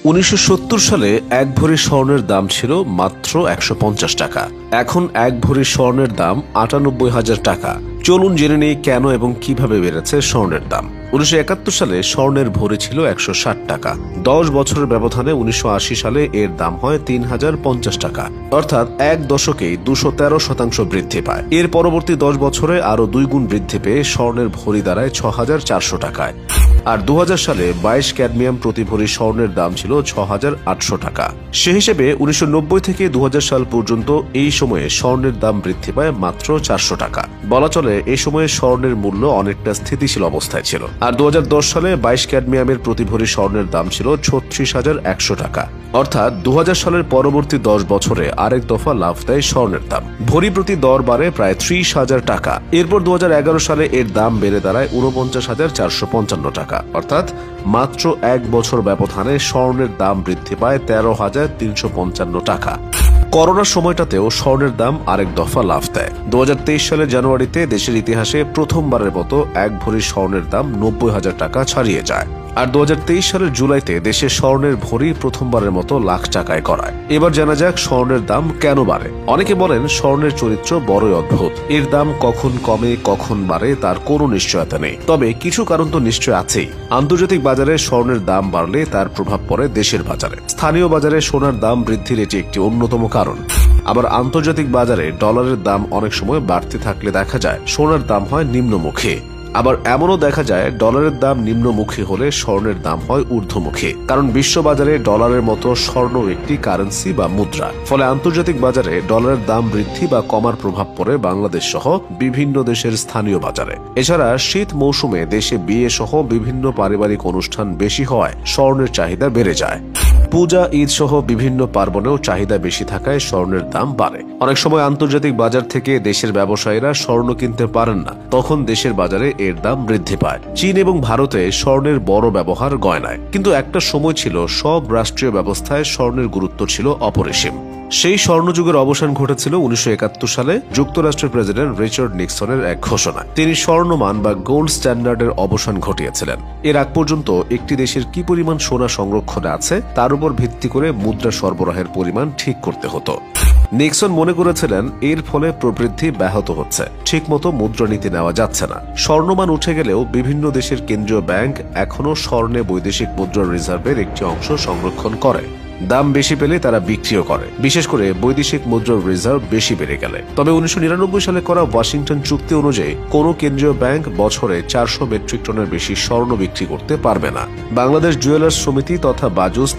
1970 সালে এক ভরি স্বর্ণের দাম ছিল মাত্র 150 টাকা। এখন এক ভরি স্বর্ণের দাম 98,000 টাকা। চলুন জেনে নেই কেন এবং কিভাবে বেড়েছে স্বর্ণের দাম। 1971 সালে স্বর্ণের ভরি ছিল 160 টাকা। 10 বছরের ব্যবধানে 1980 সালে এর দাম হয় 3050 টাকা, অর্থাৎ এক দশকেই 213% বৃদ্ধি পায়। এর পরবর্তী 10 বছরে আরো 2 গুণ বৃদ্ধি পেয়ে স্বর্ণের ভরি দাঁড়ায় 6400 টাকায়। আর 2000 সালে 22 ক্যাডমিয়াম প্রতি ভরি স্বর্ণের দাম ছিল 6800 টাকা। সে হিসেবে 1990 থেকে 2000 সাল পর্যন্ত এই সময়ে স্বর্ণের দাম বৃদ্ধি পায় মাত্র 400 টাকা। বলা চলে এই সময়ে স্বর্ণের মূল্য অনেকটা স্থিতিশীল অবস্থায় ছিল। আর 2010 সালে 22 ক্যাডমিয়ামের প্রতি ভরি স্বর্ণের দাম ছিল 36,100 টাকা। অর্থাৎ 2000 সালের পরবর্তী 10 বছরে আরেক দফা লাফ দেয় স্বর্ণের দাম। ভরি প্রতি দর বাড়ে প্রায় 30,000 টাকা। এরপর 2011 সালে এর দাম বেড়ে দাঁড়ায় 49,455 টাকা। অর্থাৎ মাত্র এক বছর ব্যবধানে স্বর্ণের দাম বৃদ্ধি পায় 13,355 টাকা। করোনার সময়টাতেও স্বর্ণের দাম আরেক দফা লাফ দেয়। 2023 সালের জানুয়ারিতে দেশের ইতিহাসে প্রথমবারের মতো এক ভরি স্বর্ণের দাম 90,000 টাকা ছাড়িয়ে যায়। আর 2023 সালের জুলাইতে দেশে স্বর্ণের ভরি প্রথমবারের মতো লাখ টাকায় করায়। এবার জানা যাক স্বর্ণের দাম কেন বাড়ে। অনেকে বলেন স্বর্ণের চরিত্র বড়ই অদ্ভুত। এর দাম কখন কমে কখন বাড়ে তার কোনো নিশ্চয়তা নেই। তবে কিছু কারণ তো নিশ্চয় আছেই। আন্তর্জাতিক বাজারে স্বর্ণের দাম বাড়লে তার প্রভাব পড়ে দেশের বাজারে। স্থানীয় বাজারে সোনার দাম বৃদ্ধির এটি একটি অন্যতম কারণ। আবার আন্তর্জাতিক বাজারে ডলারের দাম অনেক সময় বাড়তে থাকলে দেখা যায় সোনার দাম হয় নিম্নমুখী। আবার এমনও দেখা যায় ডলারের দাম নিম্নমুখী হলে স্বর্ণের দাম হয় ঊর্ধ্বমুখী। কারণ বিশ্ববাজারে ডলারের মতো স্বর্ণ একটি কারেন্সি বা মুদ্রা। ফলে আন্তর্জাতিক বাজারে ডলারের দাম বৃদ্ধি বা কমার প্রভাব পড়ে বাংলাদেশ সহ বিভিন্ন দেশের স্থানীয় বাজারে। এছাড়া শীত মৌসুমে দেশে বিয়ে সহ বিভিন্ন পারিবারিক অনুষ্ঠান বেশি হওয়ায় স্বর্ণের চাহিদা বেড়ে যায়। পূজা, ঈদ সহ বিভিন্ন পার্বণেও চাহিদা বেশি থাকায় স্বর্ণের দাম বাড়ে। অনেক সময় আন্তর্জাতিক বাজার থেকে দেশের ব্যবসায়ীরা স্বর্ণ কিনতে পারেন না, তখন দেশের বাজারে এর দাম বৃদ্ধি পায়। চীন এবং ভারতে স্বর্ণের বড় ব্যবহার গয়নায়। কিন্তু একটা সময় ছিল সব রাষ্ট্রীয় ব্যবস্থায় স্বর্ণের গুরুত্ব ছিল অপরিসীম। সেই স্বর্ণযুগের অবসান ঘটেছিল 1971 সালে যুক্তরাষ্ট্রের প্রেসিডেন্ট রিচার্ড নিক্সনের এক ঘোষণা। তিনি স্বর্ণমান বা গোল্ড স্ট্যান্ডার্ডের অবসান ঘটিয়েছিলেন। এর আগ পর্যন্ত একটি দেশের কি পরিমাণ সোনা সংরক্ষণে আছে তার উপর ভিত্তি করে মুদ্রা সরবরাহের পরিমাণ ঠিক করতে হতো। নিক্সন মনে করেছিলেন এর ফলে প্রবৃদ্ধি ব্যাহত হচ্ছে, ঠিকমতো মুদ্রানীতি নেওয়া যাচ্ছে না। স্বর্ণমান উঠে গেলেও বিভিন্ন দেশের কেন্দ্রীয় ব্যাংক এখনও স্বর্ণে বৈদেশিক মুদ্রার রিজার্ভের একটি অংশ সংরক্ষণ করে। দাম বেশি পেলে তারা বিক্রিও করে, বিশেষ করে বৈদেশিক মুদ্রার রিজার্ভ বেশি বেড়ে গেলে। তবে 1999 সালে করা ওয়াশিংটন চুক্তি অনুযায়ী কোনো কেন্দ্রীয় ব্যাংক বছরে 400 মেট্রিক টনের বেশি স্বর্ণ বিক্রি করতে পারবে না। বাংলাদেশ জুয়েলার্স সমিতি তথা বাজুস